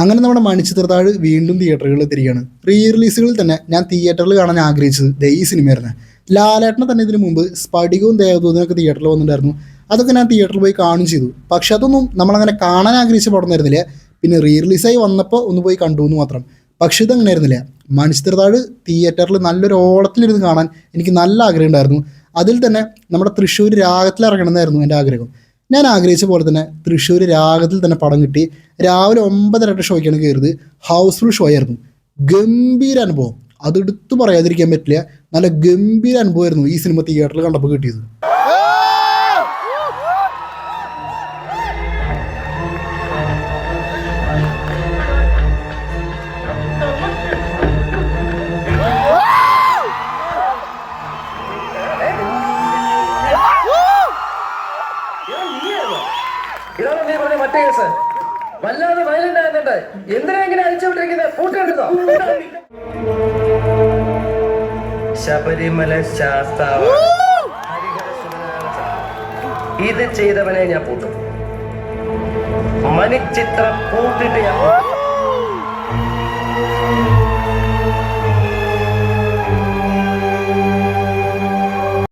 അങ്ങനെ നമ്മുടെ മണിച്ചിത്രത്താഴ് വീണ്ടും തിയേറ്ററുകളിൽ തിരികെയാണ്. റീ റിലീസുകളിൽ തന്നെ ഞാൻ തിയേറ്ററിൽ കാണാൻ ആഗ്രഹിച്ചത് ഈ സിനിമയായിരുന്നു. ലാലേട്ടനെ തന്നെ ഇതിനു മുമ്പ് സ്ഫടികവും ദേവദൂതനൊക്കെ തിയേറ്ററിൽ വന്നിട്ടുണ്ടായിരുന്നു. അതൊക്കെ ഞാൻ തിയേറ്ററിൽ പോയി കാണുകയും ചെയ്തു. പക്ഷെ അതൊന്നും നമ്മളങ്ങനെ കാണാൻ ആഗ്രഹിച്ച പടമായിരുന്നില്ല. പിന്നെ റീ റിലീസായി വന്നപ്പോൾ ഒന്ന് പോയി കണ്ടു എന്ന് മാത്രം. പക്ഷെ ഇതങ്ങനെ ആയിരുന്നില്ല. മണിച്ചിത്രത്താഴ് തിയേറ്ററിൽ നല്ലൊരു ഓളത്തിലിരുന്ന് കാണാൻ എനിക്ക് നല്ല ആഗ്രഹം ഉണ്ടായിരുന്നു. അതിൽ തന്നെ നമ്മുടെ തൃശ്ശൂർ രാഗത്തിൽ ഇറങ്ങണമെന്നായിരുന്നു എൻ്റെ ആഗ്രഹം. ഞാൻ ആഗ്രഹിച്ച പോലെ തന്നെ തൃശ്ശൂർ രാഗത്തിൽ തന്നെ പടം കിട്ടി. രാവിലെ 9:30 ഷോയ്ക്കാണ് കയറിയത്. ഹൗസ്ഫുൾ ഷോ ആയിരുന്നു. ഗംഭീര അനുഭവം, അതെടുത്തു പറയാതിരിക്കാൻ പറ്റില്ല. നല്ല ഗംഭീര അനുഭവമായിരുന്നു ഈ സിനിമ തിയേറ്ററിൽ കണ്ടപ്പോൾ കിട്ടിയത്. വല്ലാതെ വയലന്റ് ആകുന്നുണ്ട്. എന്തിനാ ഇങ്ങനെ അഴിച്ചുവിട്ടിരിക്കുന്നത്? കൂട്ടുകെട്ടുന്നോ? ശബരിമല ശാസ്താവ് ഇത് ചെയ്തവനെ ഞാൻ പൂട്ടും. മണിച്ചിത്രം പൂട്ടിട്ട് ഞാൻ